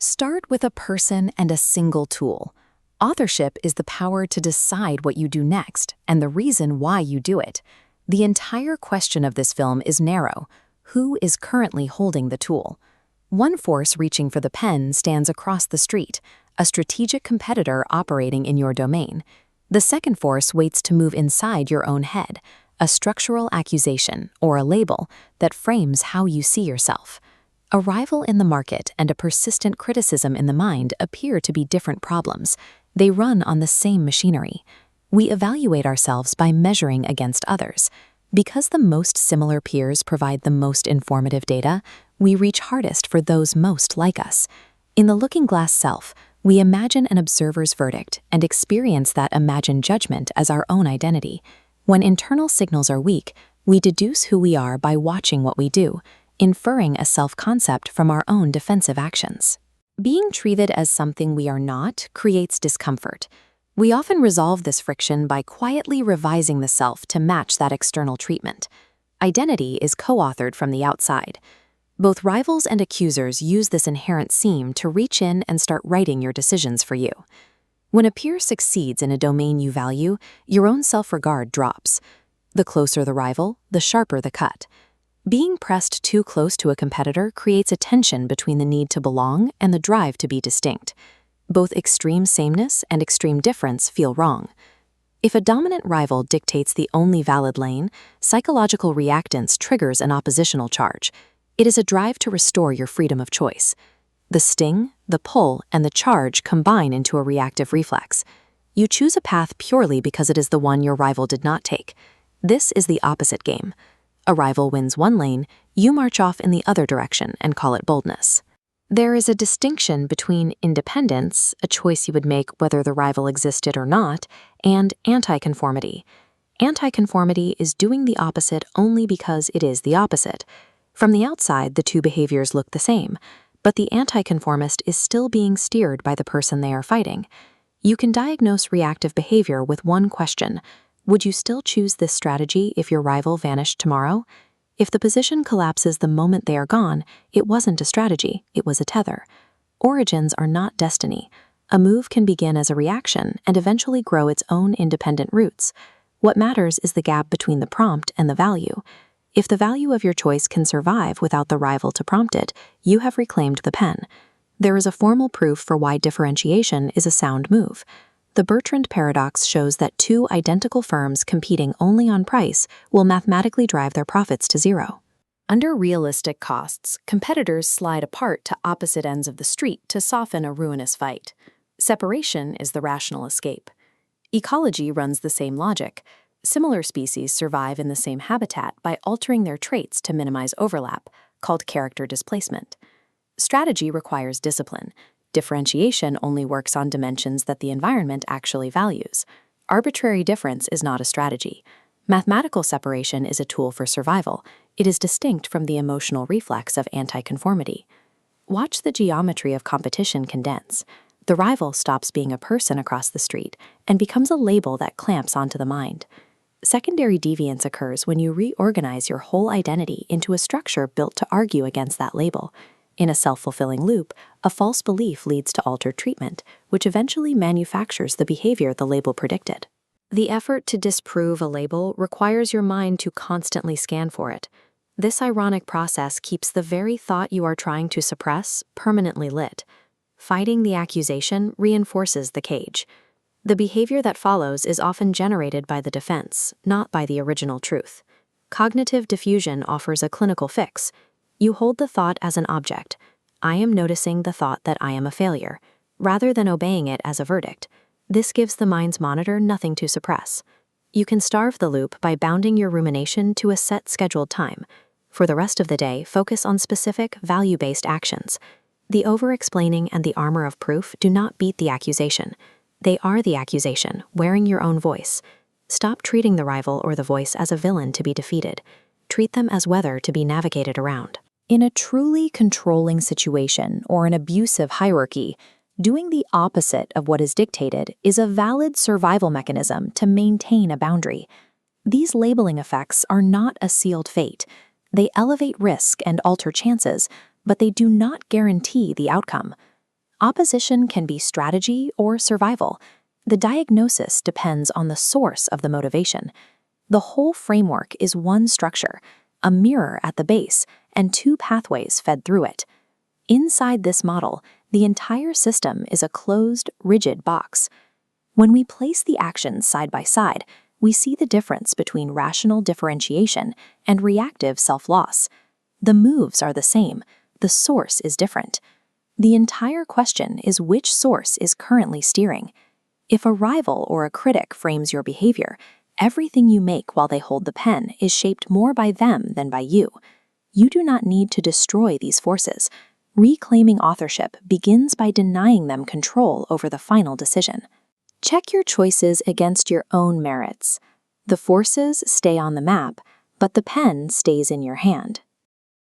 Start with a person and a single tool. Authorship is the power to decide what you do next and the reason why you do it. The entire question of this film is narrow. Who is currently holding the tool? One force reaching for the pen stands across the street, a strategic competitor operating in your domain. The second force waits to move inside your own head, a structural accusation or a label that frames how you see yourself. A rival in the market and a persistent criticism in the mind appear to be different problems. They run on the same machinery. We evaluate ourselves by measuring against others. Because the most similar peers provide the most informative data, we reach hardest for those most like us. In the looking glass self, we imagine an observer's verdict and experience that imagined judgment as our own identity. When internal signals are weak, we deduce who we are by watching what we do, inferring a self-concept from our own defensive actions. Being treated as something we are not creates discomfort. We often resolve this friction by quietly revising the self to match that external treatment. Identity is co-authored from the outside. Both rivals and accusers use this inherent seam to reach in and start writing your decisions for you. When a peer succeeds in a domain you value, your own self-regard drops. The closer the rival, the sharper the cut. Being pressed too close to a competitor creates a tension between the need to belong and the drive to be distinct. Both extreme sameness and extreme difference feel wrong. If a dominant rival dictates the only valid lane, psychological reactance triggers an oppositional charge. It is a drive to restore your freedom of choice. The sting, the pull, and the charge combine into a reactive reflex. You choose a path purely because it is the one your rival did not take. This is the opposite game. A rival wins one lane, you march off in the other direction and call it boldness. There is a distinction between independence, a choice you would make whether the rival existed or not, and anti-conformity. Anti-conformity is doing the opposite only because it is the opposite. From the outside, the two behaviors look the same, but the anti-conformist is still being steered by the person they are fighting. You can diagnose reactive behavior with one question. Would you still choose this strategy if your rival vanished tomorrow? If the position collapses the moment they are gone, it wasn't a strategy, it was a tether. Origins are not destiny. A move can begin as a reaction and eventually grow its own independent roots. What matters is the gap between the prompt and the value. If the value of your choice can survive without the rival to prompt it, you have reclaimed the pen. There is a formal proof for why differentiation is a sound move. The Bertrand paradox shows that two identical firms competing only on price will mathematically drive their profits to zero. Under realistic costs, competitors slide apart to opposite ends of the street to soften a ruinous fight. Separation is the rational escape. Ecology runs the same logic. Similar species survive in the same habitat by altering their traits to minimize overlap, called character displacement. Strategy requires discipline. Differentiation only works on dimensions that the environment actually values. Arbitrary difference is not a strategy. Mathematical separation is a tool for survival. It is distinct from the emotional reflex of anti-conformity. Watch the geometry of competition condense. The rival stops being a person across the street and becomes a label that clamps onto the mind. Secondary deviance occurs when you reorganize your whole identity into a structure built to argue against that label. In a self-fulfilling loop, a false belief leads to altered treatment, which eventually manufactures the behavior the label predicted. The effort to disprove a label requires your mind to constantly scan for it. This ironic process keeps the very thought you are trying to suppress permanently lit. Fighting the accusation reinforces the cage. The behavior that follows is often generated by the defense, not by the original truth. Cognitive defusion offers a clinical fix. You hold the thought as an object. I am noticing the thought that I am a failure, rather than obeying it as a verdict. This gives the mind's monitor nothing to suppress. You can starve the loop by bounding your rumination to a set scheduled time. For the rest of the day, focus on specific, value-based actions. The over-explaining and the armor of proof do not beat the accusation. They are the accusation, wearing your own voice. Stop treating the rival or the voice as a villain to be defeated. Treat them as weather to be navigated around. In a truly controlling situation or an abusive hierarchy, doing the opposite of what is dictated is a valid survival mechanism to maintain a boundary. These labeling effects are not a sealed fate. They elevate risk and alter chances, but they do not guarantee the outcome. Opposition can be strategy or survival. The diagnosis depends on the source of the motivation. The whole framework is one structure, a mirror at the base, and two pathways fed through it. Inside this model, the entire system is a closed, rigid box. When we place the actions side by side, we see the difference between rational differentiation and reactive self-loss. The moves are the same, the source is different. The entire question is which source is currently steering. If a rival or a critic frames your behavior, everything you make while they hold the pen is shaped more by them than by you. You do not need to destroy these forces. Reclaiming authorship begins by denying them control over the final decision. Check your choices against your own merits. The forces stay on the map, but the pen stays in your hand.